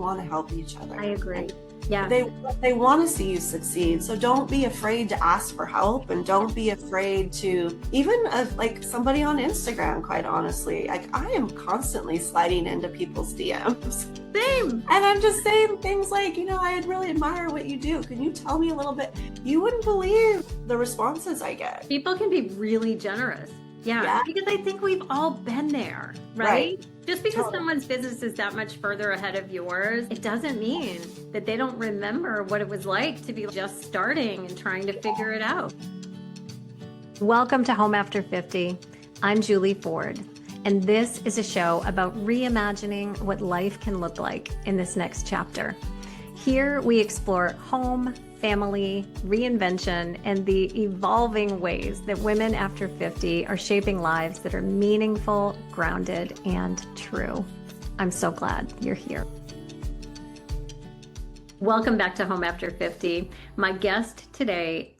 want to help each other. I agree. Yeah. They want to see you succeed. So don't be afraid to ask for help, and don't be afraid to even like somebody on Instagram, quite honestly. Like I am constantly sliding into people's DMs. Same. And I'm just saying things like, I really admire what you do. Can you tell me a little bit? You wouldn't believe the responses I get. People can be really generous. Yeah. Because I think we've all been there, right? Just because someone's business is that much further ahead of yours, it doesn't mean that they don't remember what it was like to be just starting and trying to figure it out. Welcome to Home After 50. I'm Juli Ford, and this is a show about reimagining what life can look like in this next chapter. Here we explore home, family, reinvention, and the evolving ways that women after 50 are shaping lives that are meaningful, grounded, and true. I'm so glad you're here. Welcome back to Home After 50. My guest today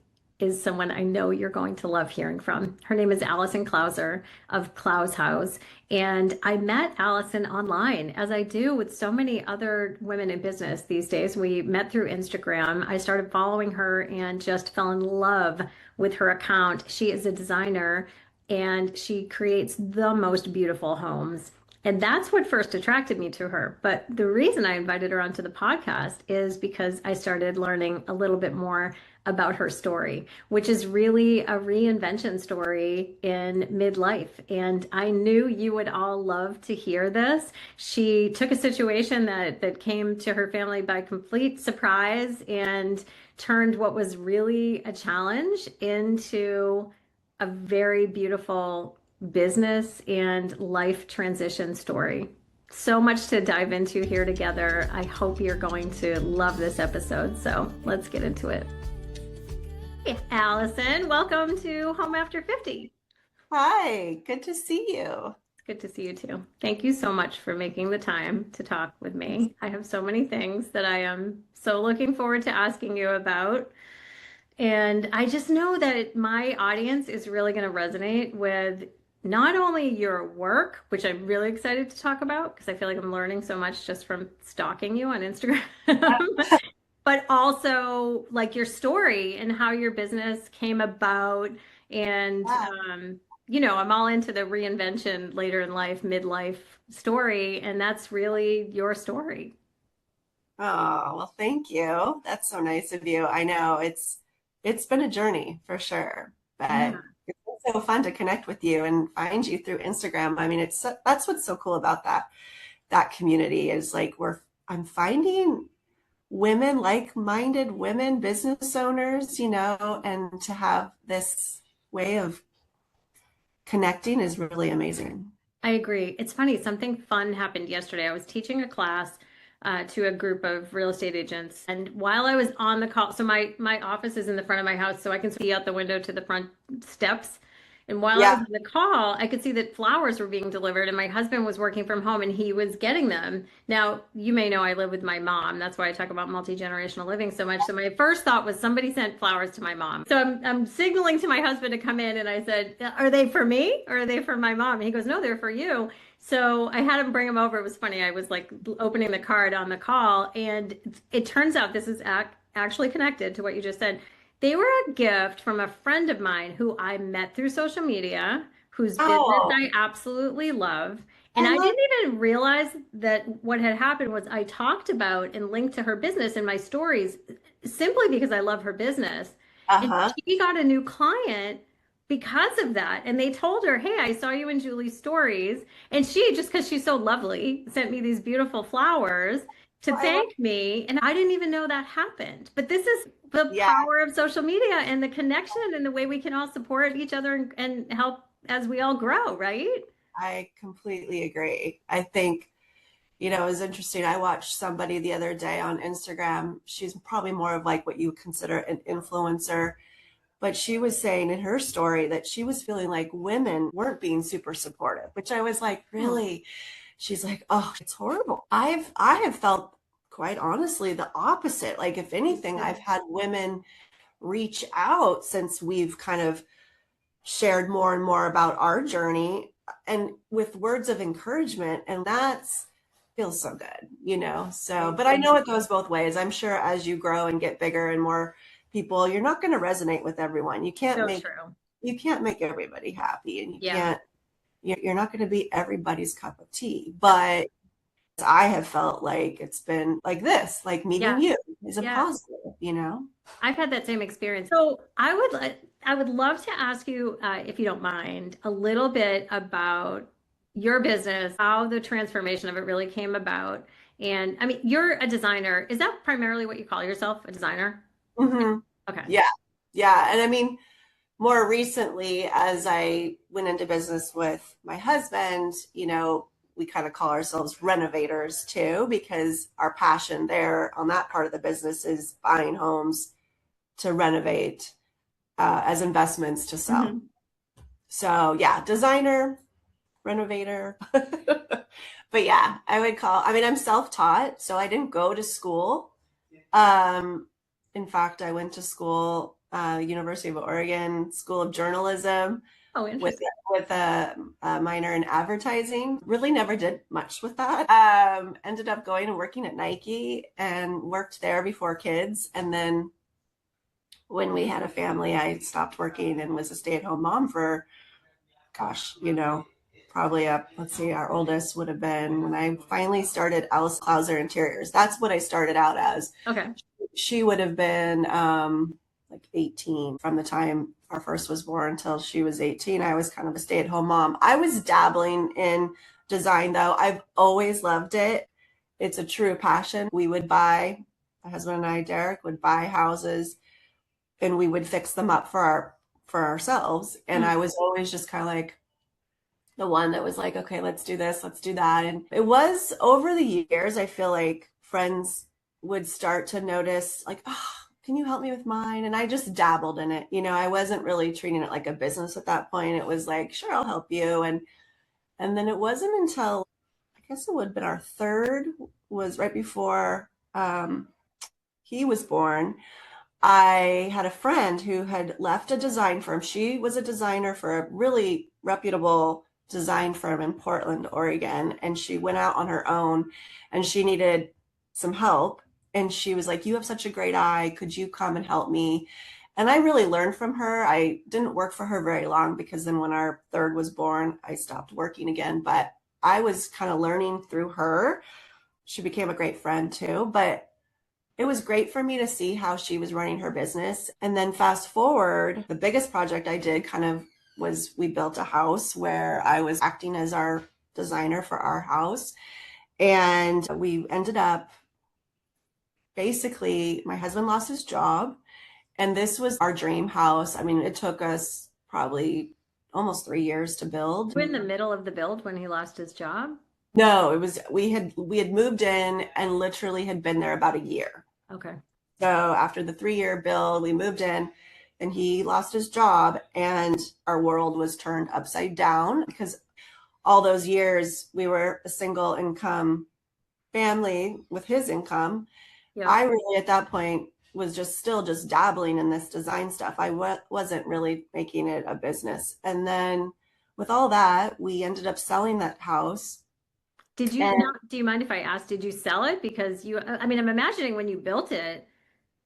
is someone I know you're going to love hearing from. Her name is Allison Clouser of Clouz Houz. And I met Allison online, as I do with so many other women in business these days. We met through Instagram. I started following her and just fell in love with her account. She is a designer and she creates the most beautiful homes. And that's what first attracted me to her. But the reason I invited her onto the podcast is because I started learning a little bit more about her story, which is really a reinvention story in midlife. And I knew you would all love to hear this. She took a situation that came to her family by complete surprise and turned what was really a challenge into a very beautiful business and life transition story. So much to dive into here together. I hope you're going to love this episode. So let's get into it. Hey, Allison, welcome to Home After 50. Hi, good to see you. It's good to see you too. Thank you so much for making the time to talk with me. I have so many things that I am so looking forward to asking you about. And I just know that my audience is really going to resonate with not only your work, which I'm really excited to talk about because I feel like I'm learning so much just from stalking you on Instagram, but also like your story and how your business came about. And, I'm all into the reinvention later in life, midlife story. And that's really your story. Oh, well, thank you. That's so nice of you. I know it's been a journey for sure, but it's been so fun to connect with you and find you through Instagram. I mean, that's what's so cool about that community is like I'm finding women, like-minded women, business owners, and to have this way of connecting is really amazing. I agree. It's funny. Something fun happened yesterday. I was teaching a class to a group of real estate agents. And while I was on the call, so my office is in the front of my house, so I can see out the window to the front steps. And while I was on the call, I could see that flowers were being delivered and my husband was working from home and he was getting them. Now, you may know I live with my mom. That's why I talk about multi-generational living so much. So my first thought was somebody sent flowers to my mom. So I'm signaling to my husband to come in and I said, are they for me or are they for my mom? And he goes, no, they're for you. So I had him bring them over. It was funny. I was like opening the card on the call and it turns out this is actually connected to what you just said. They were a gift from a friend of mine who I met through social media, whose business I absolutely love. And I didn't even realize that what had happened was I talked about and linked to her business in my stories simply because I love her business. And she got a new client because of that. And they told her, hey, I saw you in Juli's stories. And she, just because she's so lovely, sent me these beautiful flowers to thank me. And I didn't even know that happened. But this is the power of social media and the connection and the way we can all support each other and help as we all grow, right? I completely agree. I think, it was interesting. I watched somebody the other day on Instagram. She's probably more of like what you consider an influencer. But she was saying in her story that she was feeling like women weren't being super supportive, which I was like, really? She's like, oh, it's horrible. I have felt quite honestly the opposite. Like if anything, I've had women reach out since we've kind of shared more and more about our journey and with words of encouragement. And that's feels so good, you know? So, Right. but I know it goes both ways. I'm sure as you grow and get bigger and more people, you're not going to resonate with everyone. So true. You can't make everybody happy, and Yeah. you're not going to be everybody's cup of tea. But I have felt like it's been like this, like meeting Yeah. you is a Yeah. positive, you know? I've had that same experience. So I would love to ask you, if you don't mind, a little bit about your business, how the transformation of it really came about. And I mean, you're a designer. Is that primarily what you call yourself, a designer? Hmm. Okay. Yeah. Yeah. And I mean, more recently, as I went into business with my husband, you know, we kind of call ourselves renovators too, because our passion there on that part of the business is buying homes to renovate as investments to sell. Hmm. So, yeah, designer, renovator. But yeah, I mean, I'm self-taught, so I didn't go to school. Um, in fact, I went to school, University of Oregon School of Journalism Oh, with interesting. a minor in advertising. Really never did much with that. Ended up going and working at Nike and worked there before kids. And then when we had a family, I stopped working and was a stay-at-home mom for, gosh, you know, probably up, let's see, our oldest would have been when I finally started Allison Clouser Interiors. That's what I started out as. Okay. She would have been like 18 from the time our first was born until she was 18. I was kind of a stay-at-home mom. I was dabbling in design though. I've always loved it. It's a true passion. We would buy, my husband and I, Derek, would buy houses and we would fix them up for ourselves. And Mhm. I was always just kind of like the one that was like, okay, let's do this, let's do that. And it was over the years, I feel like friends would start to notice, like, oh, can you help me with mine? And I just dabbled in it. You know, I wasn't really treating it like a business at that point. It was like, sure, I'll help you. And then it wasn't until I guess it would have been our third was right before he was born. I had a friend who had left a design firm. She was a designer for a really reputable design firm in Portland, Oregon, and she went out on her own and she needed some help. And she was like, "You have such a great eye. Could you come and help me?" And I really learned from her. I didn't work for her very long because then when our third was born, I stopped working again. But I was kind of learning through her. She became a great friend too. But it was great for me to see how she was running her business. And then fast forward, the biggest project I did kind of was we built a house where I was acting as our designer for our house. And we ended up basically, my husband lost his job, and this was our dream house. I mean, it took us probably almost 3 years to build. You were in the middle of the build when he lost his job? No, it was we had moved in and literally had been there about a year. Okay. So after the 3 year build, we moved in and he lost his job and our world was turned upside down because all those years we were a single income family with his income. Yep. I really at that point was just still just dabbling in this design stuff. Wasn't really making it a business. And then with all that, we ended up selling that house. Did you And now, do you mind if I ask, did you sell it? Because I mean, I'm imagining when you built it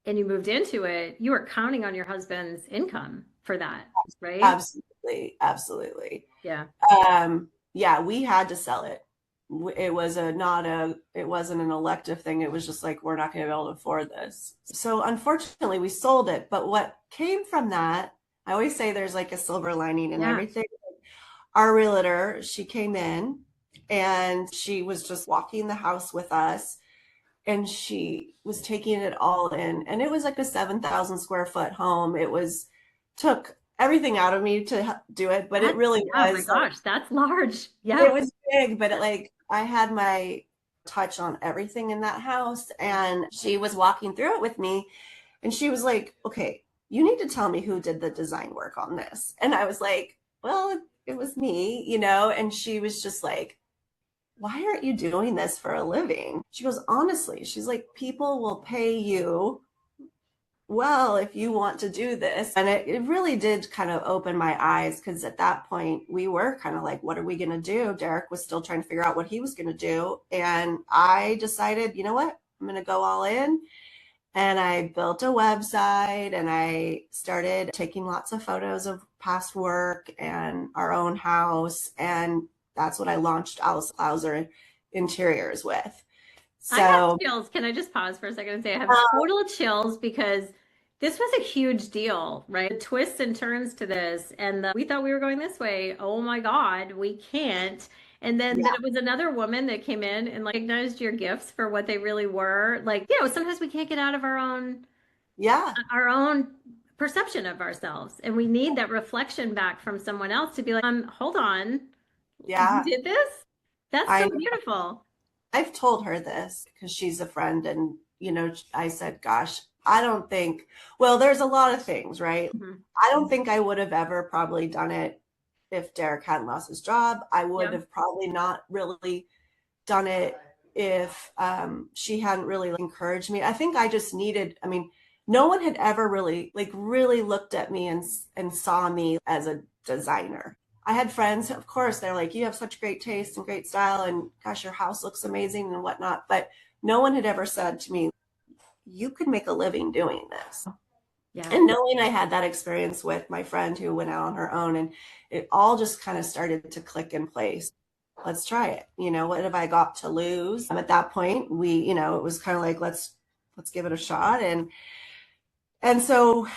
and you moved into it, you were counting on your husband's income for that, right? absolutely, absolutely. Yeah. Yeah, we had to sell it. It was a not a it wasn't an elective thing. It was just like we're not going to be able to afford this. So unfortunately, we sold it. But what came from that, I always say there's like a silver lining in Yeah. everything. Our realtor, she came in and she was just walking the house with us and she was taking it all in. And it was like a 7,000 square foot home. It was took everything out of me to do it, but it That's, really yeah, my was like gosh, that's large. it Yeah. was big, but it like I had my touch on everything in that house and she was walking through it with me and she was like, "Okay, you need to tell me who did the design work on this." And I was like, "Well, it was me, you know." And she was just like, "Why aren't you doing this for a living?" She goes, "Honestly," she's like, "people will pay you well, if you want to do this, and it really did kind of open my eyes because at that point we were kind of like, what are we going to do? Derek was still trying to figure out what he was going to do. And I decided, you know what? I'm going to go all in. And I built a website and I started taking lots of photos of past work and our own house. And that's what I launched Allison Clouser Interiors with. I have So, chills. Can I just pause for a second and say I have um, total chills because this was a huge deal, right? The twists and turns to this, and we thought we were going this way. Oh my God, we can't. And then yeah, it was another woman that came in and like recognized your gifts for what they really were. Like, sometimes we can't get out of yeah, our own perception of ourselves, and we need that reflection back from someone else to be like, hold on, you yeah. did this? That's so I beautiful. I've told her this because she's a friend, and I said, "Gosh, I don't think." Well, there's a lot of things, right? Mhm. I don't think I would have ever probably done it if Derek hadn't lost his job. I would Yeah. have probably not really done it if she hadn't really encouraged me. I think I just needed. I mean, no one had ever really looked at me and saw me as a designer. I had friends, of course, they're like, you have such great taste and great style, and gosh, your house looks amazing and whatnot. But no one had ever said to me, you could make a living doing this. Yeah. And knowing I had that experience with my friend who went out on her own, and it all just kind of started to click in place. Let's try it. What have I got to lose? At that point, it was kind of like, let's give it a shot. And so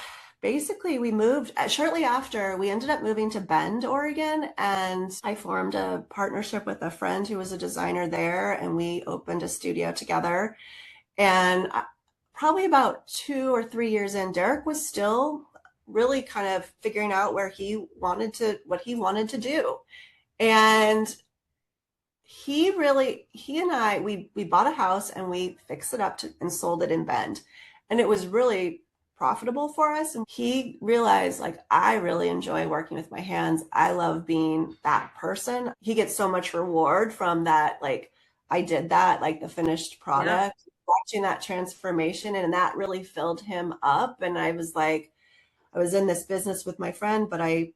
basically we moved shortly after. We ended up moving to Bend, Oregon, and I formed a partnership with a friend who was a designer there, and we opened a studio together. And probably about 2 or 3 years in, Derek was still really kind of figuring out what he wanted to do. And he and I, we bought a house and we fixed it up and sold it in Bend. And it was really profitable for us. And he realized, like, I really enjoy working with my hands. I love being that person. He gets so much reward from that. Like, I did that, like the finished Yeah. product, watching that transformation. And that really filled him up. And I was like, I was in this business with my friend, but he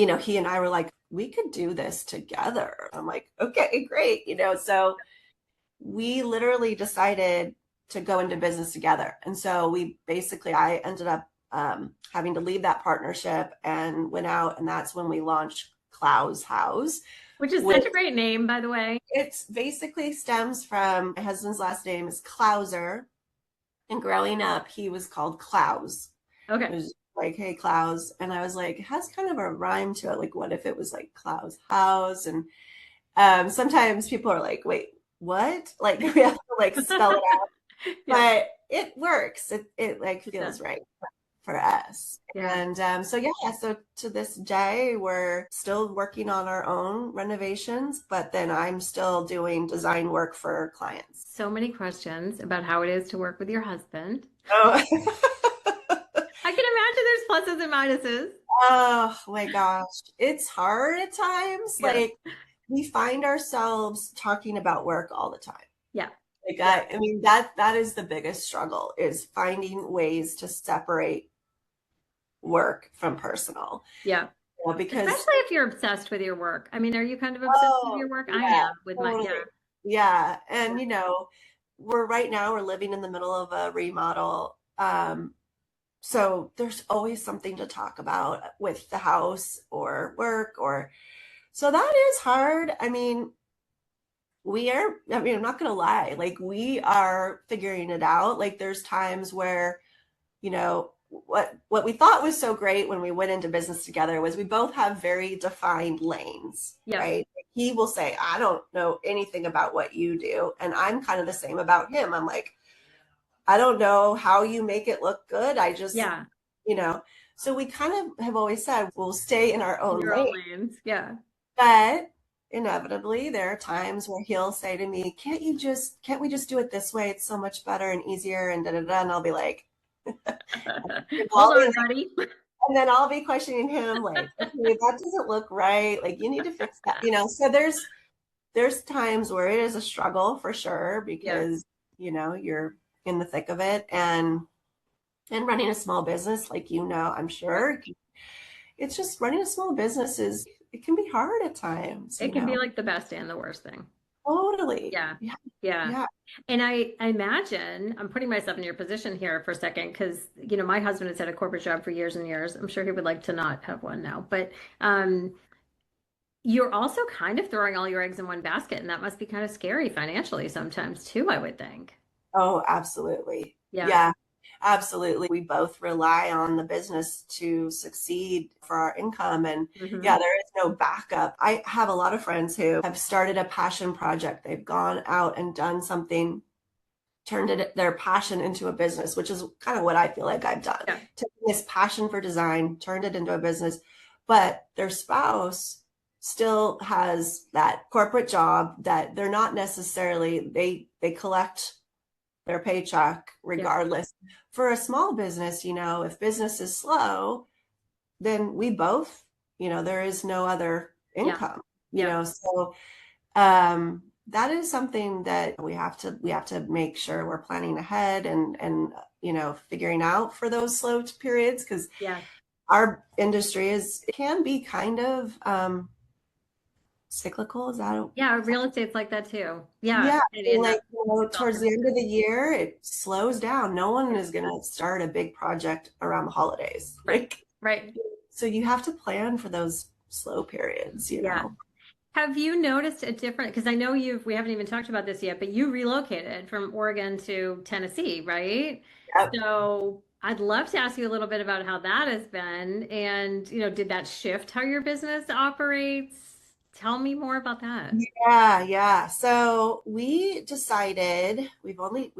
and I were like, we could do this together. I'm like, okay, great. So we literally decided to go into business together. And so I ended up having to leave that partnership and went out. And that's when we launched Clouz Houz, Which is which such a great name, by the way. it's basically stems from my husband's last name is Clouser. And growing up, he was called Clouz. It Okay. was like, hey, Clouz. And I was like, it has kind of a rhyme to it. Like, what if it was like Clouz House? And sometimes people are like, wait, what? Like, we have to like spell it out. Yeah, But it works. It like it does. feels right for us. Yeah. And so, yeah, so to this day, we're still working on our own renovations, but then I'm still doing design work for clients. So many questions about how it is to work with your husband. Oh, I can imagine there's pluses and minuses. oh my gosh. It's hard at times. Yeah. Like, we find ourselves talking about work all the time. Yeah. Like, Yeah. I mean, that is the biggest struggle, is finding ways to separate work from personal. Yeah. Because Especially if you're obsessed with your work. I mean, are you kind of obsessed with oh your work? I yeah, am with my, totally. yeah. Yeah. Yeah. And we're living in the middle of a remodel. So there's always something to talk about with the house or work, or so that is hard. I'm not gonna lie, like, we are figuring it out. Like, there's times where, what we thought was so great when we went into business together was we both have very defined lanes, Yeah. right? He will say, I don't know anything about what you do. And I'm kind of the same about him. I'm like, I don't know how you make it look good. I just, Yeah. you know, so we kind of have always said we'll stay in our In own your own lane. lanes. Yeah. But inevitably, there are times where he'll say to me, can't we just do it this way? It's so much better and easier and da da da. And I'll be like, Hold I'll be on, like, buddy. and then I'll be questioning him, like, okay, that doesn't look right. Like, you need to fix that. So there's times where it is a struggle for sure Yeah. because, you're in the thick of it. And And running a small business, like I'm sure, it's just running a small business it can be hard at times, It can be like the best and the worst thing. Totally. Yeah. Yeah. Yeah. Yeah. And I imagine I'm putting myself in your position here for a second because, my husband has had a corporate job for years and years. I'm sure he would like to not have one now, but um, you're also kind of throwing all your eggs in one basket, and that must be kind of scary financially sometimes too, I would think. Oh, absolutely. Yeah. Yeah, absolutely. We both rely on the business to succeed for our income. And Hmm. yeah, there is no backup. I have a lot of friends who have started a passion project. They've gone out and done something, turned their passion into a business, which is kind of what I feel like I've done. Yeah. Taking this passion for design, turned it into a business, but their spouse still has that corporate job that they're not necessarily, they collect their paycheck Yeah. regardless. For a small business, if business is slow, then we both, there is no other Yeah. income, Yeah. so that is something that we have to make sure we're planning ahead and figuring out for those slow periods, because Yeah. our industry can be kind of cyclical. Yeah. Real estate's like that too. Yeah. Yeah, And I mean, in like, it's all towards the end of consistent. the year, it slows down. No one is going to start a big project around the holidays. Right. Like, Right. so you have to plan for those slow periods. Yeah. Have you noticed a different, because I know we haven't even talked about this yet, but you relocated from Oregon to Tennessee, right? Yep. So I'd love to ask you a little bit about how that has been. And, did that shift how your business operates? Tell me more about that. Yeah, yeah. So we decided we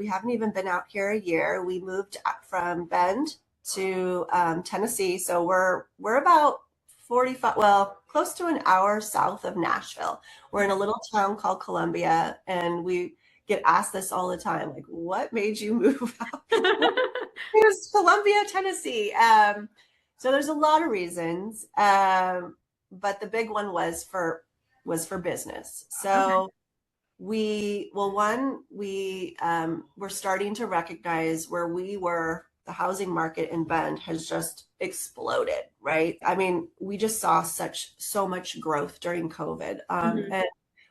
haven't even been out here a year. We moved up from Bend to Tennessee. So we're about 45, well, close to an hour south of Nashville. We're in a little town called Columbia, and we get asked this all the time, like, what made you move out? It was Columbia, Tennessee. So there's a lot of reasons, but the big one was for business. Okay. So we're starting to recognize where we were. The housing market in Bend has just exploded, right? I mean, we just saw so much growth during COVID, Hmm. and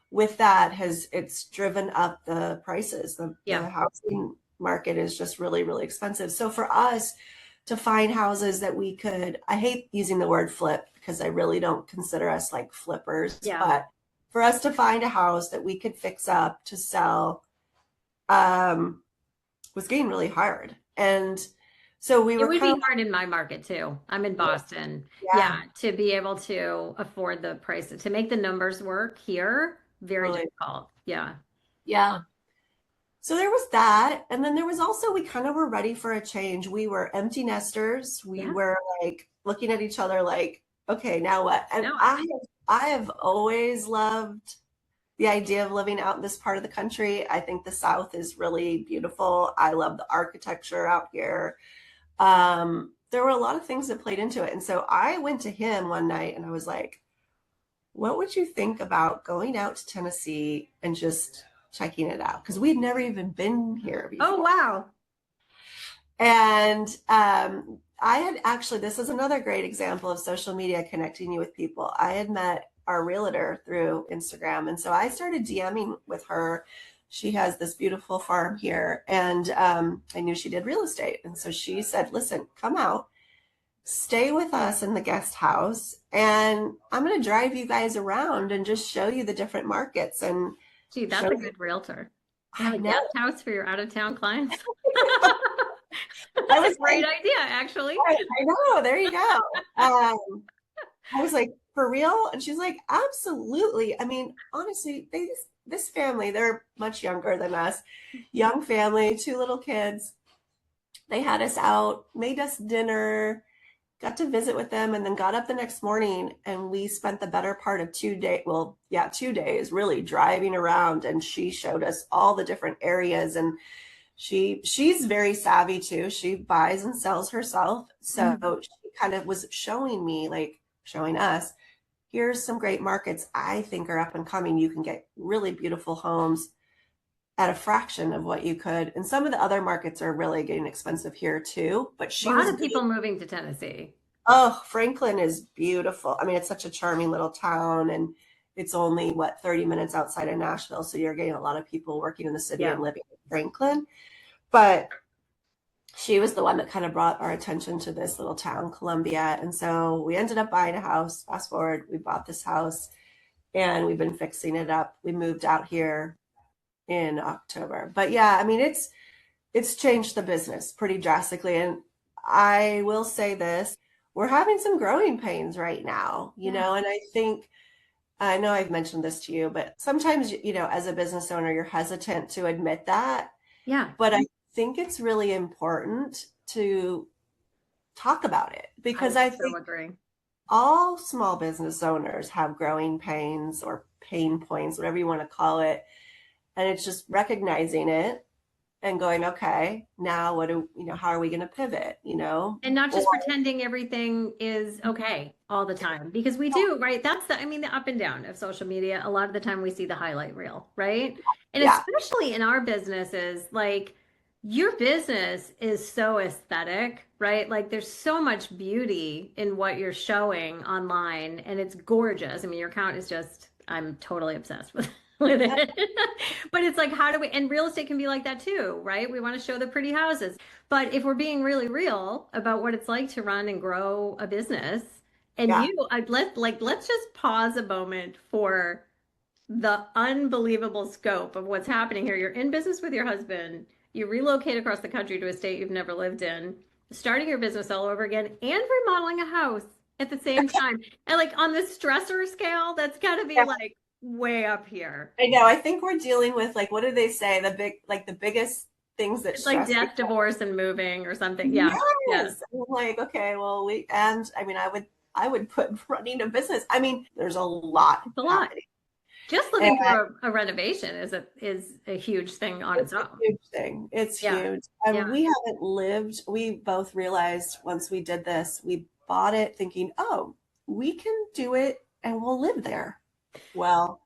with that it's driven up the prices. The Yeah. housing market is just really, really expensive. So for us to find houses that we could, I hate using the word flip because I really don't consider us like flippers, Yeah. but for us to find a house that we could fix up to sell um, was getting really hard. And so we It were would kind be of hard in my market too. I'm in like, Boston. yeah, Yeah, to be able to afford the price, to make the numbers work here, very really, difficult. Yeah. yeah. So there was that. And then there was also, we kind of were ready for a change. We were empty nesters. We Yeah. were like looking at each other like, okay, now what? And No. I have always loved the idea of living out in this part of the country. I think the South is really beautiful. I love the architecture out here. There were a lot of things that played into it. And so I went to him one night and I was like, what would you think about going out to Tennessee and just checking it out? Because we'd never even been here Oh, before. wow. And I had actually, this is another great example of social media connecting you with people. I had met our realtor through Instagram. And so I started DMing with her. She has this beautiful farm here, and I knew she did real estate. And so she said, listen, come out, stay with us in the guest house, and I'm going to drive you guys around and just show you the different markets and Gee, show that's a you. good realtor. To have I a know. guest house for your out-of-town clients. I That's a was great like, idea, actually. I know, there you go. I was like, for real? And she's like, absolutely. I mean, honestly, this family, they're much younger than us, young family, two little kids. They had us out, made us dinner, got to visit with them, and then got up the next morning and we spent the better part of 2 days, well, yeah, 2 days really driving around, and she showed us all the different areas. And she's very savvy too. She buys and sells herself. So Mhm. she kind of was showing us, here's some great markets I think are up and coming. You can get really beautiful homes at a fraction of what you could. And some of the other markets are really getting expensive here too. But A she lot was of people doing, moving to Tennessee. oh, Franklin is beautiful. I mean, it's such a charming little town, and it's only what 30 minutes outside of Nashville. So you're getting a lot of people working in the city Yeah. and living in Franklin. But she was the one that kind of brought our attention to this little town, Columbia. And so we ended up buying a house. Fast forward, we bought this house and we've been fixing it up. We moved out here in October. But yeah, I mean it's changed the business pretty drastically. And I will say this, we're having some growing pains right now, Yeah. and I know I've mentioned this to you, but sometimes, as a business owner, you're hesitant to admit that. Yeah. But I think it's really important to talk about it because I I so think agree. all small business owners have growing pains or pain points, whatever you want to call it. And it's just recognizing it and going, okay, now how are we going to pivot, And not Or just pretending everything is okay all the time, because we do, right? That's I mean, the up and down of social media. A lot of the time we see the highlight reel, right? And yeah, especially in our businesses, like your business is so aesthetic, right? Like there's so much beauty in what you're showing online and it's gorgeous. I mean, your account is just, I'm totally obsessed with with it. But it's like, how do we, and real estate can be like that too, right? We want to show the pretty houses. But if we're being really real about what it's like to run and grow a business, and yeah, let's just pause a moment for the unbelievable scope of what's happening here. You're in business with your husband, you relocate across the country to a state you've never lived in, starting your business all over again, and remodeling a house at the same time. And like on this stressor scale, that's got to be yeah. like way up here. I know. I think we're dealing with like, what do they say? The biggest things that It's like stress death, people. divorce, and moving or something. Yeah. Yeah. Yes. I'm like, okay, well, and I mean, I would put running a business. I mean, there's a lot It's a lot. happening. Just And living through a renovation is a huge thing on its it's a own. huge thing. It's Yeah. huge. Yeah. And we both realized once we did this, we bought it thinking, oh, we can do it and we'll live there. Well,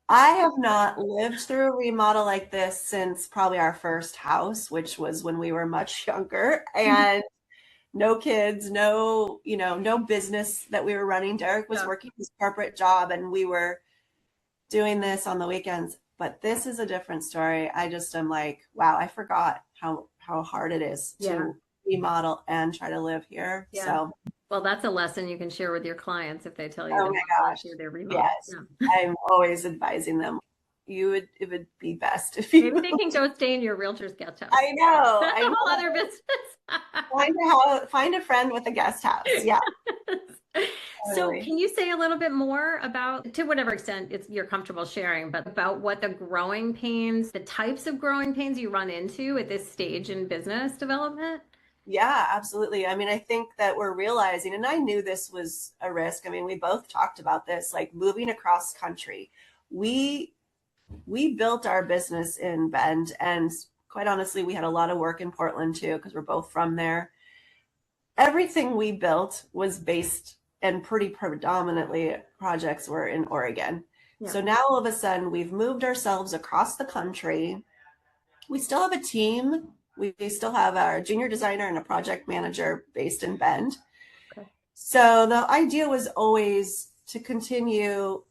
I have not lived through a remodel like this since probably our first house, which was when we were much younger and no kids, no business that we were running. Derek was Yeah. working his corporate job and we were doing this on the weekends. But this is a different story. I just am like, wow, I forgot how hard it is Yeah. to remodel and try to live here. Yeah. So, Well, that's a lesson you can share with your clients if they tell you oh they my want to live gosh. through their remodel. Yes. Yeah. I'm always advising them. It would be best if Maybe you they can go stay in your realtor's guest house. I know. That's I a whole know. other business. Find a friend with a guest house. Yeah, So, totally. can you say a little bit more about, to whatever extent you're comfortable sharing, but about what the growing pains, the types of growing pains you run into at this stage in business development? Yeah, absolutely. I mean, I think that we're realizing, and I knew this was a risk. I mean, we both talked about this, like moving across country. We we built our business in Bend, and quite honestly, we had a lot of work in Portland too, because we're both from there. Everything we built was based and pretty predominantly projects were in Oregon. Yeah. So now all of a sudden we've moved ourselves across the country. We still have a team. We still have our junior designer and a project manager based in Bend. Okay. So the idea was always to continue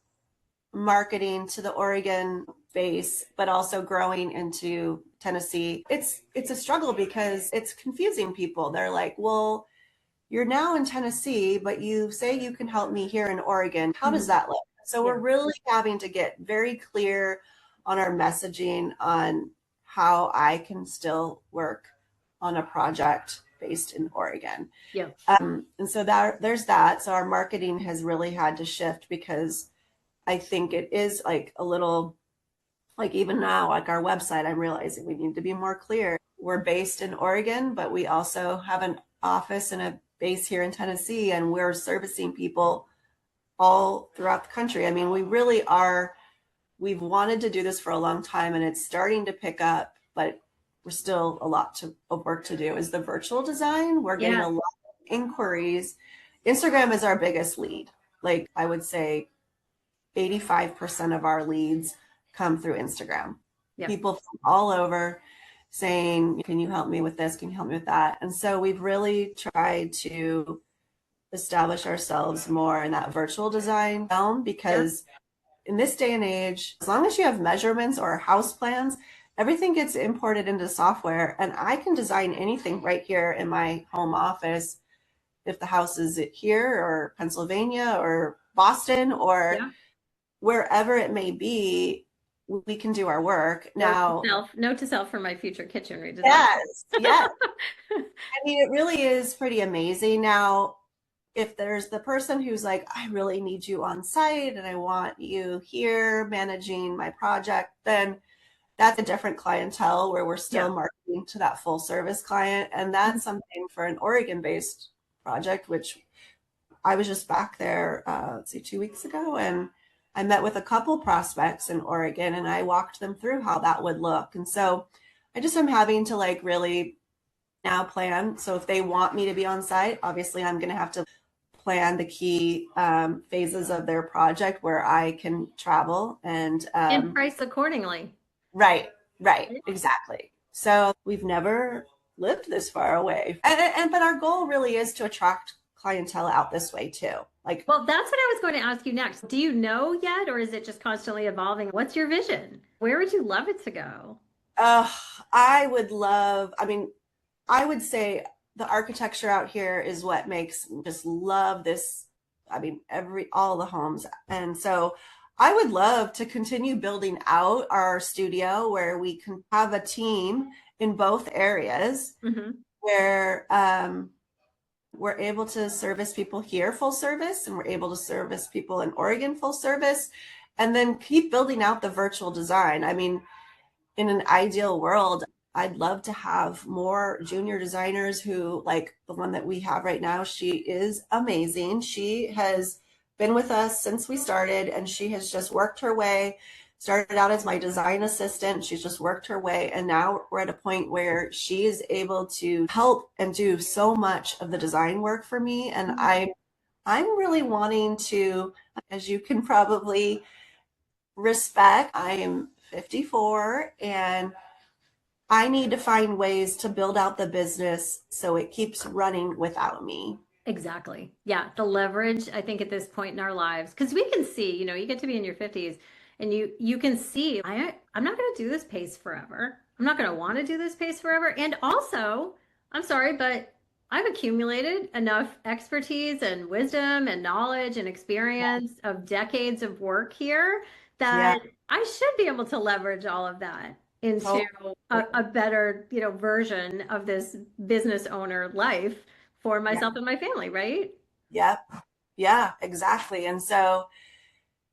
marketing to the Oregon base, but also growing into Tennessee. It's a struggle because it's confusing people. They're like, well, you're now in Tennessee, but you say you can help me here in Oregon. How does Mhm. that look? So we're Yeah. really having to get very clear on our messaging on how I can still work on a project based in Oregon. Yeah. And so there's that. So our marketing has really had to shift because I think it is like a little like even now, like our website, I'm realizing we need to be more clear. We're based in Oregon, but we also have an office and a base here in Tennessee, and we're servicing people all throughout the country. I mean, we really are, we've wanted to do this for a long time and it's starting to pick up, but we're still a lot of work to do. Is the virtual design. We're getting Yeah. a lot of inquiries. Instagram is our biggest lead. Like I would say 85% of our leads come through Instagram. Yeah. people from all over saying, can you help me with this? Can you help me with that? And so we've really tried to establish ourselves more in that virtual design realm Yeah. because in this day and age, as long as you have measurements or house plans, everything gets imported into software and I can design anything right here in my home office if the house is here or Pennsylvania or Boston or Yeah. wherever it may be, we can do our work. Now, Note to self for my future kitchen redesign. yes, yes. I mean, it really is pretty amazing. Now, if there's the person who's like, I really need you on site and I want you here managing my project, then that's a different clientele where we're still Yeah. marketing to that full service client. And Mhm. that's something for an Oregon based project, which I was just back there, let's see, 2 weeks ago, and I met with a couple prospects in Oregon and I walked them through how that would look. And so I just am having to like really now plan. So if they want me to be on site, obviously I'm going to have to plan the key phases of their project where I can travel and And price accordingly. right, right, exactly. So we've never lived this far away, and but our goal really is to attract clientele out this way too. Like, Well, that's what I was going to ask you next. Do you know yet, or is it just constantly evolving? What's your vision? Where would you love it to go? uh, I would love. I mean, I would say the architecture out here is what makes just love this. I mean, all the homes. And so I would love to continue building out our studio where we can have a team in both areas Hmm. where we're able to service people here full service and we're able to service people in Oregon full service and then keep building out the virtual design. I mean, in an ideal world, I'd love to have more junior designers who, like the one that we have right now, she is amazing. She has been with us since we started and she has just worked her way, started out as my design assistant. She's just worked her way. And now we're at a point where she is able to help and do so much of the design work for me. And I'm really wanting to, as you can probably respect, I am 54 and I need to find ways to build out the business so it keeps running without me. Exactly. Yeah, the leverage, I think at this point in our lives, because we can see, you get to be in your 50s and you can see I'm not going to do this pace forever. I'm not going to want to do this pace forever. And also, I'm sorry, but I've accumulated enough expertise and wisdom and knowledge and experience of decades of work here Yeah, that I should be able to leverage all of that into totally. a better, version of this business owner life for Yeah, myself and my family, right? yep. Yeah, exactly. And so,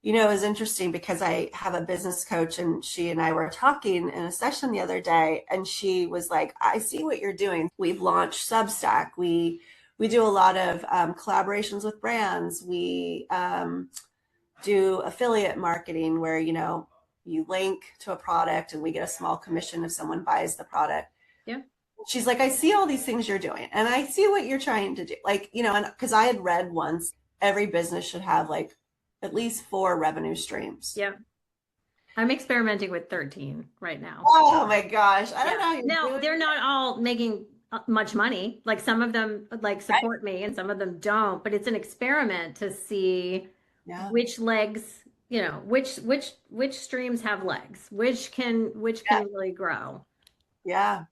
it was interesting because I have a business coach and she and I were talking in a session the other day and she was like, I see what you're doing. We've launched Substack. We do a lot of collaborations with brands. We do affiliate marketing where, you link to a product and we get a small commission if someone buys the product. Yeah. She's like, I see all these things you're doing and I see what you're trying to do. Like, and because I had read once, every business should have like at least 4 revenue streams. Yeah. I'm experimenting with 13 right now. Oh my gosh. I don't Yeah. know how you're Now, doing they're it. not all making much money. Like some of them like Right? support me and some of them don't, but it's an experiment to see Yeah. which legs, which streams have legs, which can Yeah. really grow. Yeah.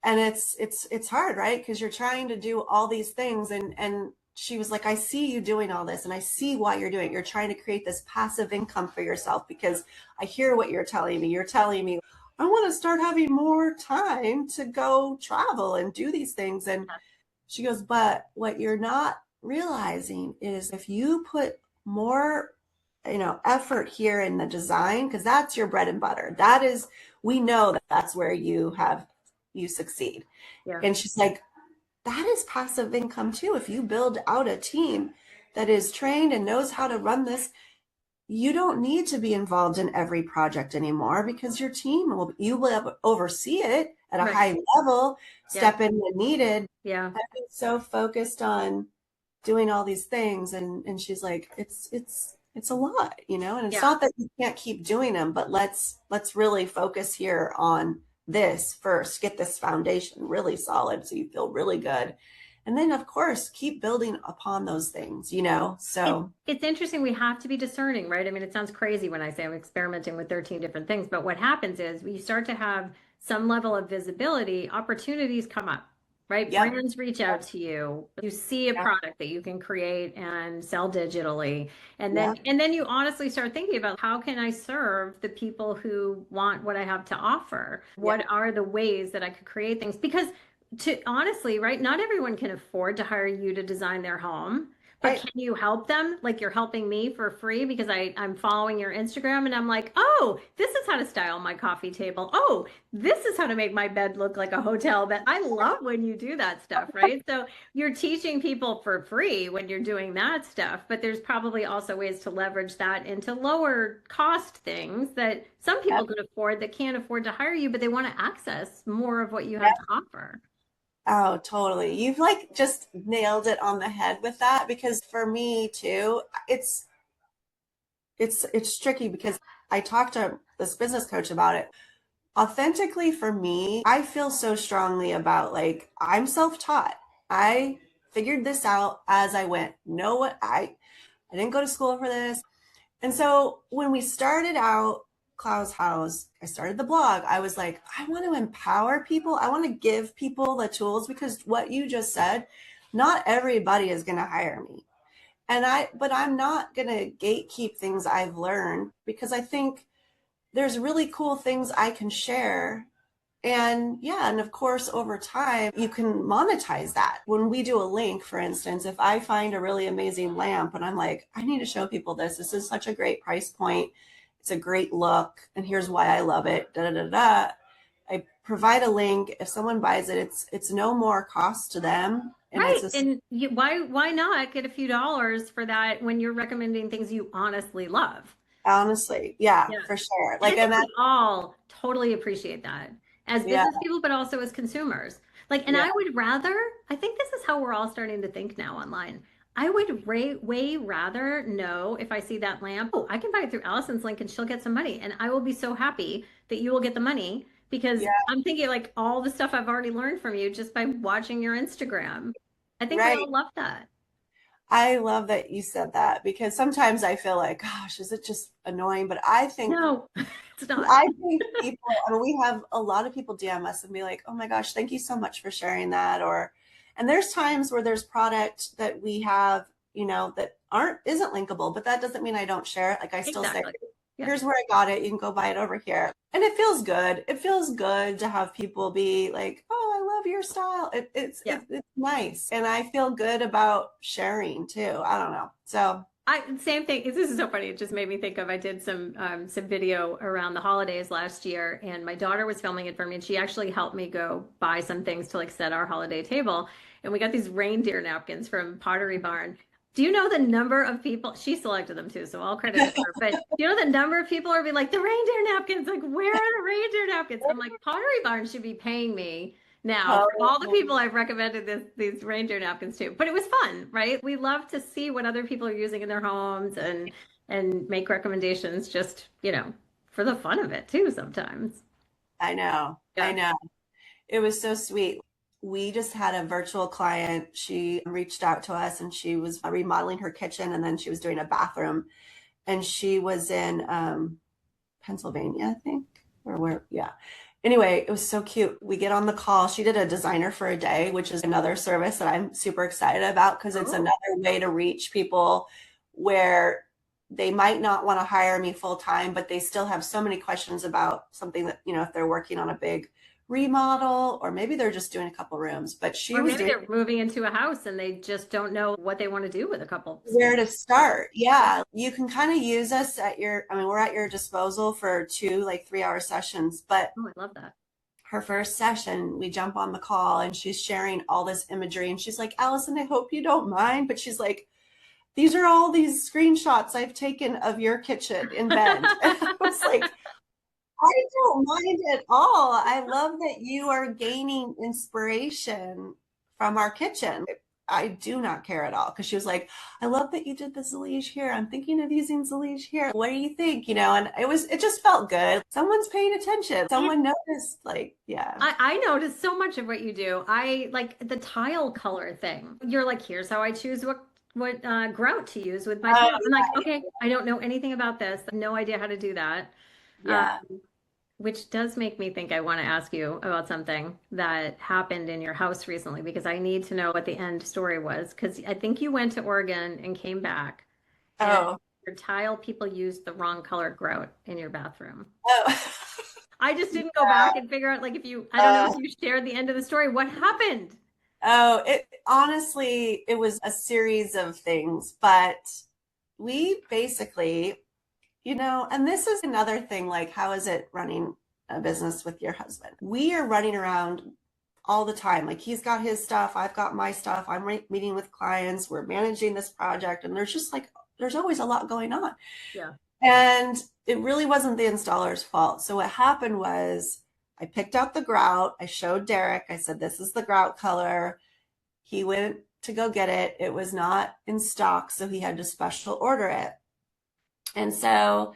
And it's hard, right? Because you're trying to do all these things and she was like, I see you doing all this and I see why you're doing it. You're trying to create this passive income for yourself because I hear what you're telling me. You're telling me I want to start having more time to go travel and do these things. And she goes, but what you're not realizing is if you put more, effort here in the design, because that's your bread and butter. That is, we know that that's where you succeed. Yeah. And she's like, that is passive income too. If you build out a team that is trained and knows how to run this, you don't need to be involved in every project anymore because your team you will oversee it at a Right. high level, Yeah. step in when needed. Yeah. I've been so focused on doing all these things and she's like, it's it's a lot, and it's Yeah. not that you can't keep doing them, but let's really focus here on this first, get this foundation really solid so you feel really good. And then of course, keep building upon those things. So It's interesting. We have to be discerning, right? I mean, it sounds crazy when I say I'm experimenting with 13 different things, but what happens is we start to have some level of visibility, opportunities come up, right? yep, Brands reach out to you. You see a yep, product that you can create and sell digitally. And then yep, and then you honestly start thinking about how can I serve the people who want what I have to offer? yep, What are the ways that I could create things? Because to honestly, right, not everyone can afford to hire you to design their home. But right. can you help them? Like you're helping me for free because I'm following your Instagram and I'm like, oh, this is how to style my coffee table. Oh, this is how to make my bed look like a hotel bed. I love when you do that stuff, right? So you're teaching people for free when you're doing that stuff, but there's probably also ways to leverage that into lower cost things that some people Yep. could afford that can't afford to hire you, but they want to access more of what you have to offer. Oh, totally. You've like just nailed it on the head with that because for me too, it's tricky because I talked to this business coach about it. Authentically for me, I feel so strongly about like I'm self-taught. I figured this out as I went. No, what I didn't go to school for this. And so when we started out Clouz Houz, I started the blog. I was like, I want to empower people. I want to give people the tools because what you just said, not everybody is going to hire me. But I'm not going to gatekeep things I've learned because I think there's really cool things I can share. And yeah, and of course, over time, you can monetize that. When we do a link, for instance, if I find a really amazing lamp and I'm like, I need to show people this, this is such a great price point, it's a great look, and here's why I love it, da da da da. I provide a link. If someone buys it, it's no more cost to them. And Right. it's a And why not get a few dollars for that when you're recommending things you honestly love? honestly, yeah, Yeah. for sure. And I Like, think and that, we all totally appreciate that as yeah, business people, but also as consumers. Like, and yeah, I would rather, I think this is how we're all starting to think now online. I would way rather know if I see that lamp, oh, I can buy it through Allison's link and she'll get some money. And I will be so happy that you will get the money because yeah, I'm thinking like all the stuff I've already learned from you just by watching your Instagram. I think we right. all love that. I love that you said that because sometimes I feel like, gosh, is it just annoying? But I think No, it's not. I think people, I mean, we have a lot of people DM us and be like, oh my gosh, thank you so much for sharing that. And there's times where there's product that we have, that isn't linkable, but that doesn't mean I don't share it. Like I still say, Exactly. Yeah. here's where I got it. You can go buy it over here. And it feels good. It feels good to have people be like, oh, I love your style. Yeah. It's nice. And I feel good about sharing too. I don't know. So, Same thing. This is so funny. It just made me think of I did some video around the holidays last year, and my daughter was filming it for me, and she actually helped me go buy some things to like set our holiday table. And we got these reindeer napkins from Pottery Barn. Do you know the number of people? She selected them too, so all credit to her. But do you know the number of people are be like the reindeer napkins? Like, where are the reindeer napkins? I'm like, Pottery Barn should be paying me now for all the totally. people I've recommended these reindeer napkins to. But it was fun, right? We love to see what other people are using in their homes and make recommendations just, for the fun of it too sometimes. I know. I Yeah. know. It was so sweet. We just had a virtual client. She reached out to us and she was remodeling her kitchen and then she was doing a bathroom. And she was in Pennsylvania, I think, or where, yeah. Anyway, it was so cute. We get on the call. She did a designer for a day, which is another service that I'm super excited about because it's Oh, another way to reach people where they might not want to hire me full time, but they still have so many questions about something that, if they're working on a big remodel or maybe they're just doing a couple rooms. But she or was maybe doing they're moving into a house and they just don't know what they want to do with a couple where spaces. to start. Yeah, you can kind of use us I mean, we're at your disposal for two like 3 hour sessions, but Oh, I love that. her first session, we jump on the call and she's sharing all this imagery and she's like, Allison, I hope you don't mind. But she's like, these are all these screenshots I've taken of your kitchen in Bend. And I was like, I don't mind at all. I love that you are gaining inspiration from our kitchen. I do not care at all. Because she was like, I love that you did the Zalige here. I'm thinking of using Zalige here. What do you think? And it just felt good. Someone's paying attention. Someone noticed, like, yeah. I noticed so much of what you do. I like the tile color thing. You're like, here's how I choose what grout to use with my Oh, tiles. I'm like, okay, I don't know anything about this. No idea how to do that. Um, yeah. which does make me think I want to ask you about something that happened in your house recently because I need to know what the end story was. Because I think you went to Oregon and came back, and Oh, your tile people used the wrong color grout in your bathroom. oh. I just didn't go back and figure out like if you, I don't know Uh, if you shared the end of the story. What happened? oh, it honestly, it was a series of things, but we basically, and this is another thing, like, how is it running a business with your husband? We are running around all the time. Like, he's got his stuff, I've got my stuff, I'm meeting with clients, we're managing this project, and there's just like, there's always a lot going on. Yeah. And it really wasn't the installer's fault. So what happened was I picked out the grout. I showed Derek. I said, this is the grout color. He went to go get it. It was not in stock, so he had to special order it. And so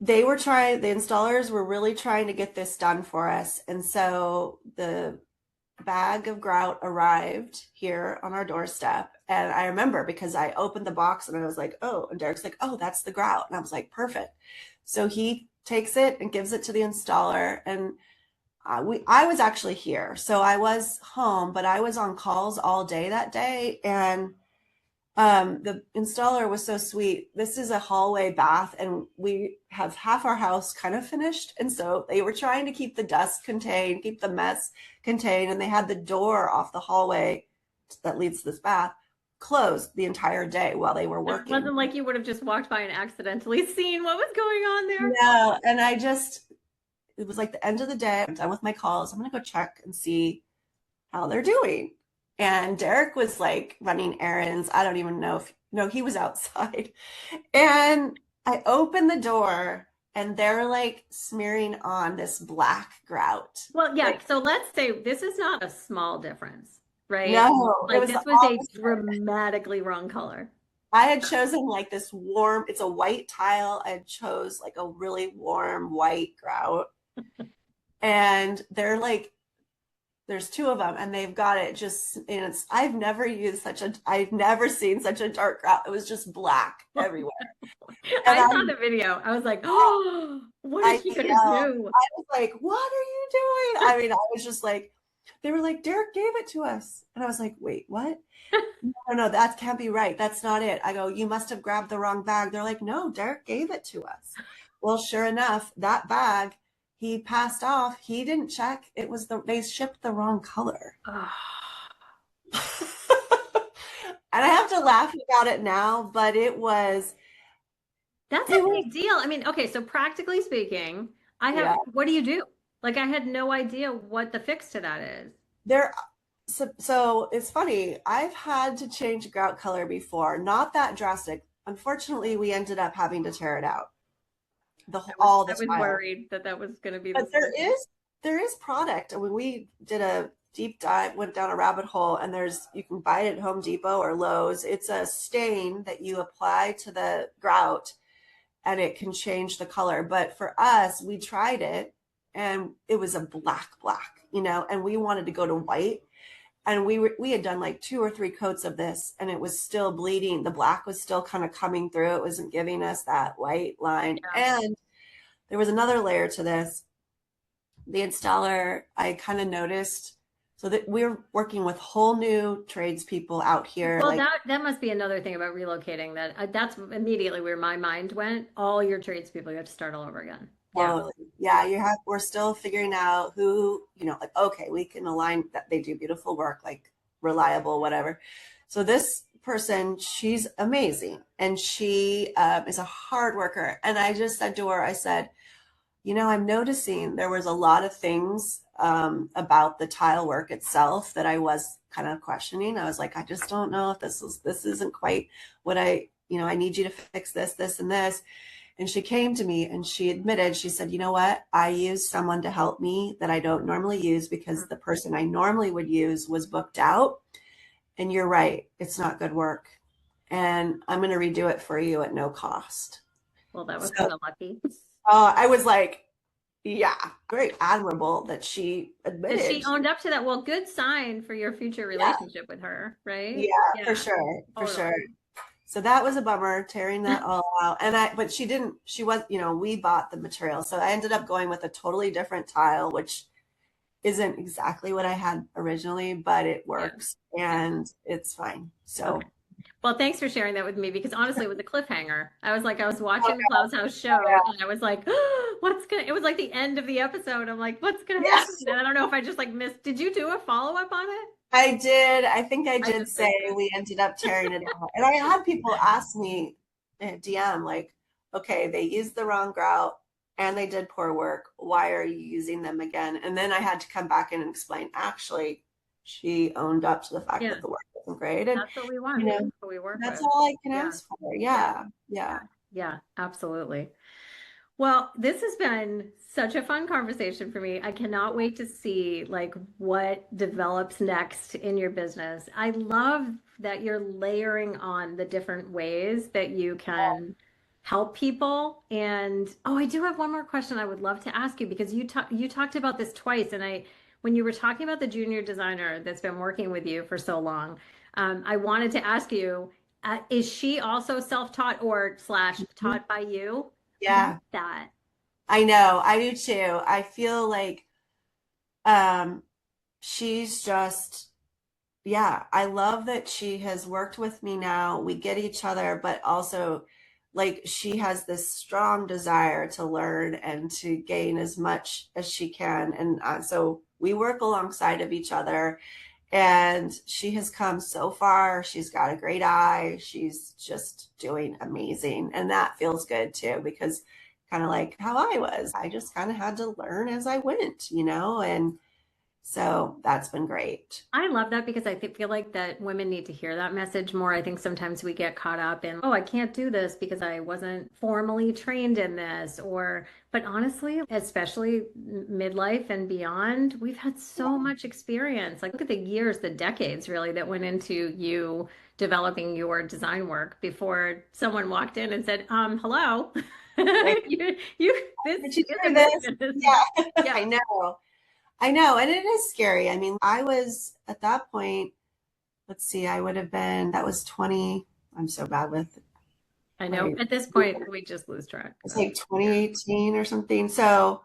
the installers were really trying to get this done for us. And so the bag of grout arrived here on our doorstep. And I remember because I opened the box and I was like, oh, and Derek's like, oh, that's the grout. And I was like, perfect. So he takes it and gives it to the installer. And I was actually here. So I was home, but I was on calls all day that day. And the installer was so sweet. This is a hallway bath, and we have half our house kind of finished. And so they were trying to keep the dust contained, keep the mess contained, and they had the door off the hallway that leads to this bath closed the entire day while they were It working. wasn't like you would have just walked by and accidentally seen what was going on there. No, and it was like the end of the day. I'm done with my calls. I'm going to go check and see how they're doing. And Derek was like running errands. I don't even know if, no, he was outside. And I opened the door and they're like smearing on this black grout. Well, yeah. Like, So let's say this is not a small difference, right? no, it Like was this the was a opposite. dramatically wrong color. I had chosen like this warm, it's a white tile. I had chose like a really warm white grout. And they're like, there's two of them and they've got it just, and I've never seen such a dark grout. It was just black everywhere. And I saw the video. I was like, oh, what I is she gonna yelled. do? I was like, what are you doing? I mean, I was just like, they were like, Derek gave it to us. And I was like, wait, what? No, no, that can't be right. That's not it. I go, you must have grabbed the wrong bag. They're like, no, Derek gave it to us. Well, sure enough, that bag he passed off. He didn't check. They shipped the wrong color. Oh, And I have to laugh about it now, but that's it a was, big deal. I mean, okay, so practically speaking, yeah, what do you do? Like, I had no idea what the fix to that is. there. So it's funny. I've had to change grout color before, not that drastic. Unfortunately, we ended up having to tear it out, all I the was tile. worried that that was going to be the But there solution. is there is product. When we did a deep dive, went down a rabbit hole, and you can buy it at Home Depot or Lowe's. It's a stain that you apply to the grout and it can change the color. But for us, we tried it and it was a black, and we wanted to go to white. And we had done like 2 or 3 coats of this and it was still bleeding. The black was still kind of coming through. It wasn't giving us that white line. Yeah. And there was another layer to this. The installer, I kind of noticed, so that we're working with whole new tradespeople out here. Well, Like, that must be another thing about relocating that's immediately where my mind went. All your tradespeople, you have to start all over again. Yeah. totally, yeah, we're still figuring out who, like, okay, we can align that they do beautiful work, like reliable, whatever. So this person, she's amazing. And she is a hard worker. And I just said to her, I said, I'm noticing there was a lot of things about the tile work itself that I was kind of questioning. I was like, I just don't know if this isn't quite what I need you to fix this, and this. And she came to me and she admitted, she said, you know what? I used someone to help me that I don't normally use because the person I normally would use was booked out. and you're right, it's not good work. And I'm going to redo it for you at no cost. Well, that was So kind of lucky. I was like, yeah, very admirable that she That she admitted. owned up to that. Well, good sign for your future Yeah, relationship with her, right? yeah, for Yeah, sure, for sure. totally. So that was a bummer, tearing that all out. But she didn't, she was, we bought the material. So I ended up going with a totally different tile, which isn't exactly what I had originally, but it Yeah, works yeah. and it's fine. Okay. So, Well, thanks for sharing that with me because honestly, it was a cliffhanger. I was like, I was oh, watching the Clouz House show yeah. and I was like, what's gonna, it was like the end of the episode. I'm like, what's gonna happen? Yes, And I don't know if I just like missed, did you do a follow-up on it? I did. I think I I did just say missed it. we ended up tearing it out. And I had people ask me in DM, like, okay, they used the wrong grout and they did poor work. Why are you using them again? And then I had to come back in and explain, actually, she owned up to the fact Yeah, that the work wasn't great. And, that's what we you want. know, That's what we work that's with. all I can Yeah, ask for. yeah, Yeah. yeah, Yeah. yeah, absolutely. Well, this has been such a fun conversation for me. I cannot wait to see like what develops next in your business. I love that you're layering on the different ways that you can help people. And oh, I do have one more question I would love to ask you because you talked about this twice, and I when you were talking about the junior designer that's been working with you for so long, I wanted to ask you, is she also self-taught or slash Mhm. taught by you? Love Yeah. that. I know. I do too. I feel like um she's just yeah, I love that she has worked with me now. We get each other, but also like she has this strong desire to learn and to gain as much as she can. And so we work alongside of each other. And she has come so far. She's got a great eye. She's just doing amazing. And that feels good too, because kind of like how I was, I just kind of had to learn as I went, and so that's been great. I love that because feel like that women need to hear that message more. I think sometimes we get caught up in, oh, I can't do this because I wasn't formally trained in this. But honestly, especially midlife and beyond, we've had so much experience. Like, look at the years, the decades really that went into you developing your design work before someone walked in and said, hello, Like, this did you is a do this? business. Yeah, Yeah. I know. I know. And it is scary. I mean, I was at that point, let's see, I would have been, that was 20. I'm so bad with I know my, at this point we just lose track. it's like 2018 or something. So,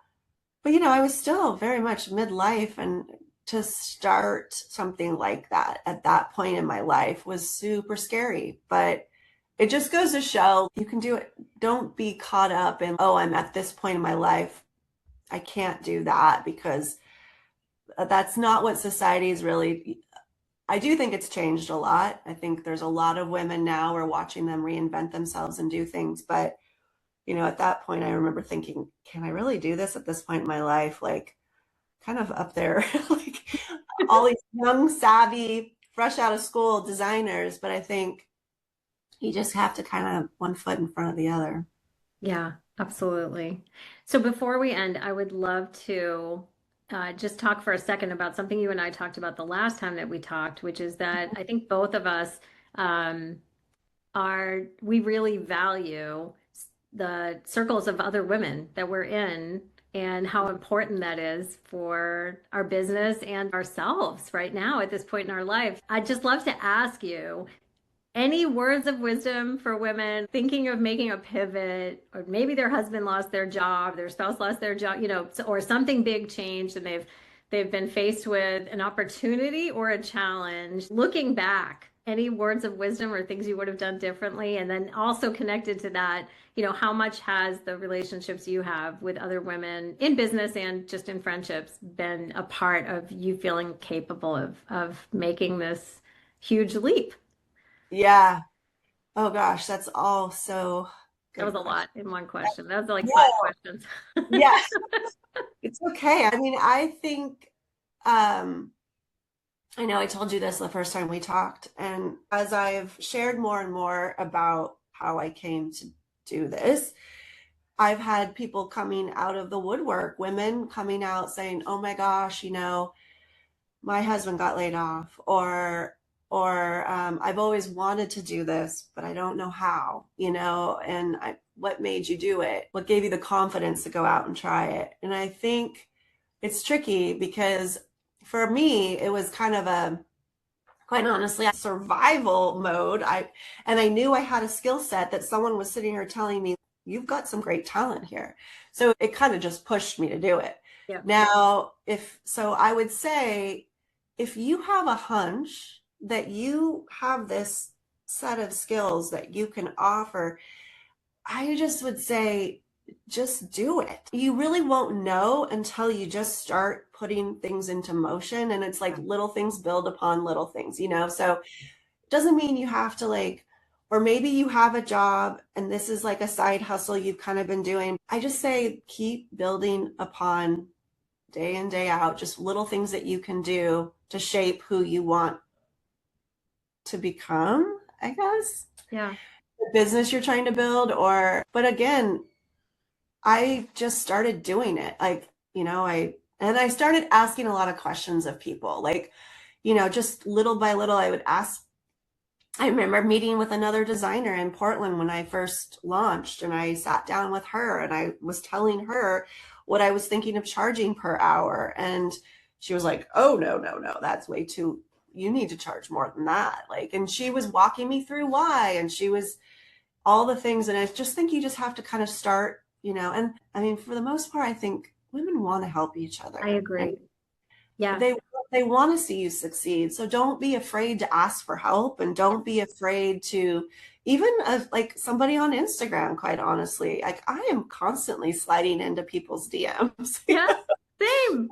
but I was still very much midlife, and to start something like that at that point in my life was super scary. But it just goes to show you can do it. Don't be caught up in, oh, I'm at this point in my life. I can't do that because that's not what society is really. I do think it's changed a lot. I think there's a lot of women now, we're watching them reinvent themselves and do things. But, at that point, I remember thinking, can I really do this at this point in my life? Like, kind of up there, like all these young, savvy, fresh out of school designers. But I think you just have to kind of one foot in front of the other. Yeah, absolutely. So before we end, I would love to just talk for a second about something you and I talked about the last time that we talked, which is that I think both of us um, we really value the circles of other women that we're in and how important that is for our business and ourselves right now at this point in our life. I'd just love to ask you any words of wisdom for women thinking of making a pivot, or maybe their husband lost their job, their spouse lost their job, or something big changed and they've been faced with an opportunity or a challenge. Looking back, any words of wisdom or things you would have done differently? And then also connected to that, how much has the relationships you have with other women in business and just in friendships been a part of you feeling capable of making this huge leap? Yeah. Oh gosh, that's all so That was good a question. lot in one question. That was like five No, questions. yeah, it's okay. I mean, I think I know I told you this the first time we talked, and as I've shared more and more about how I came to do this, I've had people coming out of the woodwork, women coming out saying, "Oh my gosh, my husband got laid off," or I've always wanted to do this, but I don't know how, and what made you do it? What gave you the confidence to go out and try it? And I think it's tricky because for me, it was kind of quite honestly, a survival mode. I knew I had a skill set that someone was sitting here telling me, you've got some great talent here. So it kind of just pushed me to do it. Yeah. Now, I would say, if you have a hunch that you have this set of skills that you can offer, I just would say, just do it. You really won't know until you just start putting things into motion. And it's like little things build upon little things, So it doesn't mean you have to or maybe you have a job and this is like a side hustle you've kind of been doing. I just say keep building upon day in, day out, just little things that you can do to shape who you want to become, I guess. Yeah. The business you're trying to build, but again, I just started doing it. I started asking a lot of questions of people, just little by little, I would ask. I remember meeting with another designer in Portland when I first launched, and I sat down with her and I was telling her what I was thinking of charging per hour. And she was like, oh, no, that's way too, you need to charge more than that. And she was walking me through why, and she was all the things. And I just think you just have to kind of start, and I mean, for the most part, I think women want to help each other. I agree. Yeah. They want to see you succeed. So don't be afraid to ask for help, and don't be afraid to even like somebody on Instagram, quite honestly, I am constantly sliding into people's DMs. Yeah, same.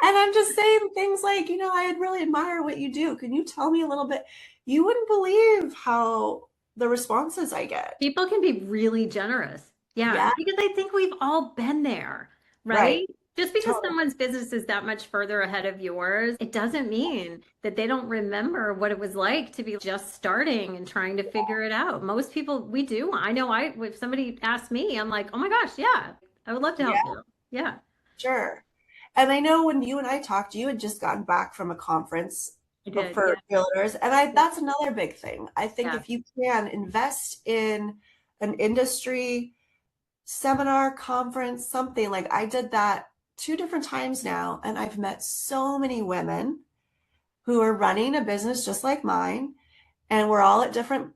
And I'm just saying things like, I really admire what you do. Can you tell me a little bit? You wouldn't believe how the responses I get. People can be really generous. Yeah. Because I think we've all been there, right? Just because someone's business is that much further ahead of yours, it doesn't mean that they don't remember what it was like to be just starting and trying to figure it out. Most people, we do. I know if somebody asks me, I'm like, oh my gosh, yeah, I would love to help you. Yeah. Sure. And I know when you and I talked, you had just gotten back from a conference for realtors. And that's another big thing. I think if you can invest in an industry seminar, conference, something, like I did that 2 different times now, and I've met so many women who are running a business just like mine, and we're all at different,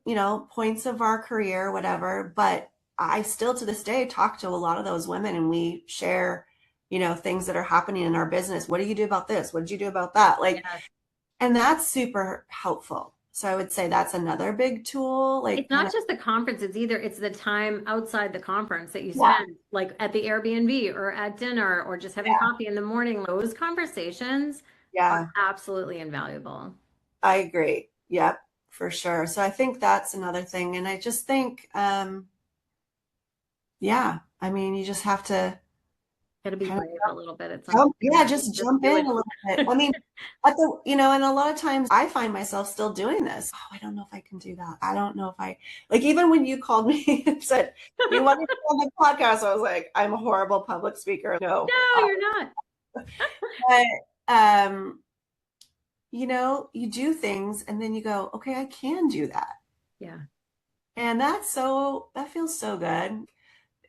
points of our career, whatever, but I still to this day talk to a lot of those women, and we share, things that are happening in our business. What do you do about this? What did you do about that? And that's super helpful. So I would say that's another big tool. It's not just the conferences either. It's the time outside the conference that you spend, like at the Airbnb or at dinner or just having coffee in the morning. Those conversations are absolutely invaluable. I agree. Yep, for sure. So I think that's another thing. And I just think, I mean, you just have to Gotta be brave a little bit. Just jump in a little bit. I mean, and a lot of times I find myself still doing this. Oh, I don't know if I can do that. I don't know if even when you called me and said, you want to be on the podcast, I was like, I'm a horrible public speaker. No, you're not. But, you do things and then you go, okay, I can do that. Yeah. And that feels so good. And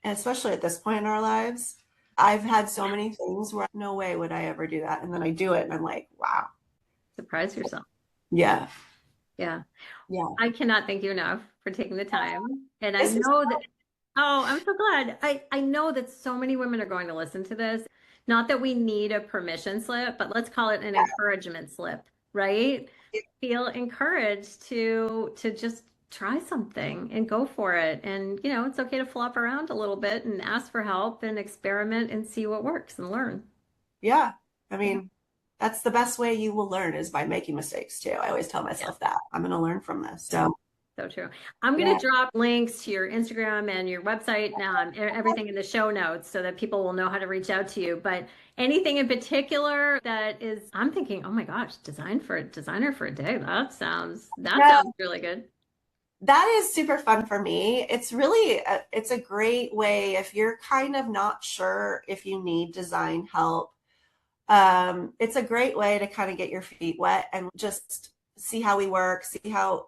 especially at this point in our lives. I've had so many things where no way would I ever do that. And then I do it and I'm like, wow. Surprise yourself. Yeah. Yeah. Yeah. I cannot thank you enough for taking the time. And I know that, I'm so glad. I know that so many women are going to listen to this. Not that we need a permission slip, but let's call it an encouragement slip, right? Feel encouraged to just try something and go for it. And, it's okay to flop around a little bit and ask for help and experiment and see what works and learn. Yeah. I mean, that's the best way you will learn is by making mistakes too. I always tell myself that I'm going to learn from this. So true. I'm going to drop links to your Instagram and your website and everything in the show notes so that people will know how to reach out to you. But anything in particular I'm thinking, oh my gosh, designer for a day. That sounds really good. That is super fun for me. It's really, it's a great way if you're kind of not sure if you need design help. It's a great way to kind of get your feet wet and just see how we work, see how,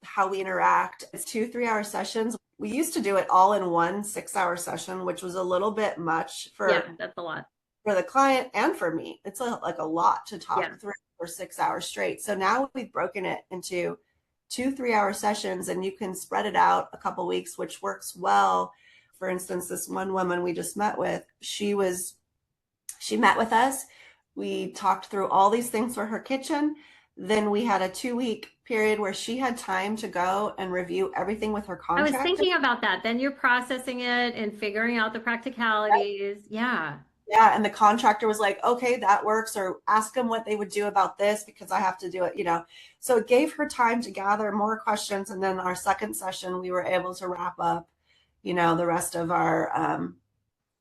how we interact. It's 2 3-hour sessions. We used to do it all in one 6-hour session, which was a little bit much Yeah, that's a lot. for the client and for me. It's like a lot to talk Yeah. through for 6 hours straight. So now we've broken it into 2 3-hour sessions, and you can spread it out a couple weeks, which works well. For instance, this one woman we just met with, she met with us. We talked through all these things for her kitchen. Then we had a 2-week period where she had time to go and review everything with her I was contractor. thinking about that. Then you're processing it and figuring out the practicalities. Yeah. Yeah, and the contractor was like, okay, that works, or ask them what they would do about this because I have to do it. So it gave her time to gather more questions. And then our second session, we were able to wrap up, the rest of our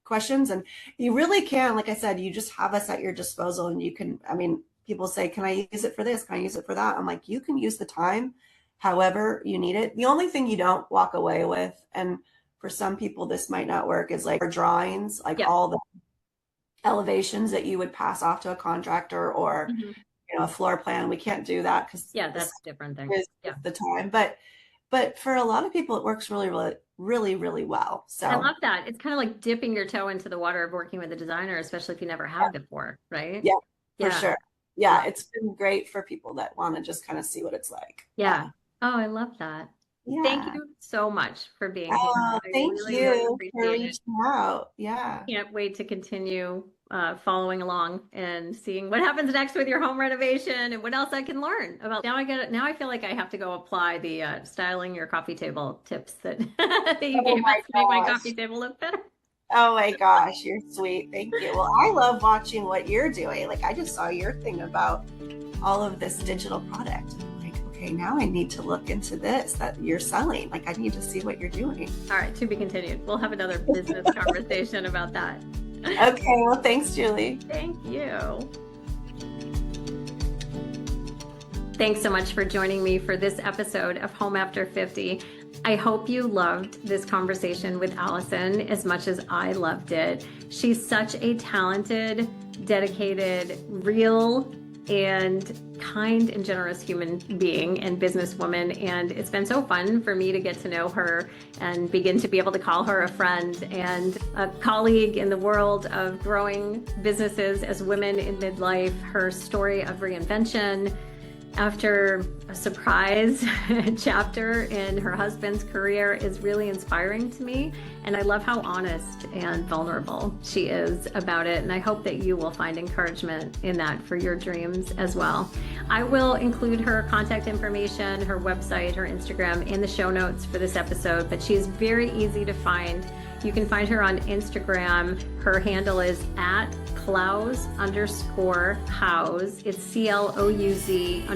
questions. And you really can, like I said, you just have us at your disposal, and you can, people say, can I use it for this? Can I use it for that? I'm like, you can use the time however you need it. The only thing you don't walk away with, and for some people this might not work, is like our drawings, like all the elevations that you would pass off to a contractor, or a floor plan. We can't do that because that's a different thing. The time, but for a lot of people it works really, really, really, really well. So I love that. It's kind of like dipping your toe into the water of working with a designer, especially if you never have before, right? For sure. Yeah, it's been great for people that want to just kind of see what it's like. Oh, I love that. Thank you so much for being here. Thank you for reaching out. Can't wait to continue following along and seeing what happens next with your home renovation and what else I can learn about. Now I feel like I have to go apply the styling your coffee table tips that that you gave us to make my coffee table look better. Oh my gosh, you're sweet. Thank you. Well, I love watching what you're doing. Like, I just saw your thing about all of this digital product. Okay, now I need to look into this that you're selling. Like, I need to see what you're doing. All right, to be continued. We'll have another business conversation about that. Okay, well, thanks, Julie. Thank you. Thanks so much for joining me for this episode of Home After 50. I hope you loved this conversation with Allison as much as I loved it. She's such a talented, dedicated, real, and kind and generous human being and businesswoman. And it's been so fun for me to get to know her and begin to be able to call her a friend and a colleague in the world of growing businesses as women in midlife. Her story of reinvention after a surprise chapter in her husband's career is really inspiring to me. And I love how honest and vulnerable she is about it. And I hope that you will find encouragement in that for your dreams as well. I will include her contact information, her website, her Instagram in the show notes for this episode, but she is very easy to find. You can find her on Instagram. Her handle is at Clouz_Houz. It's CLOUZ_HOUZ.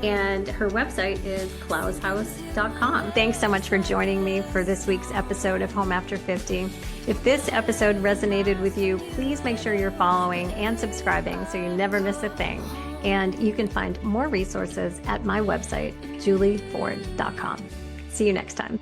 And her website is clouzhouse.com. Thanks so much for joining me for this week's episode of Home After 50. If this episode resonated with you, please make sure you're following and subscribing so you never miss a thing. And you can find more resources at my website, juliford.com. See you next time.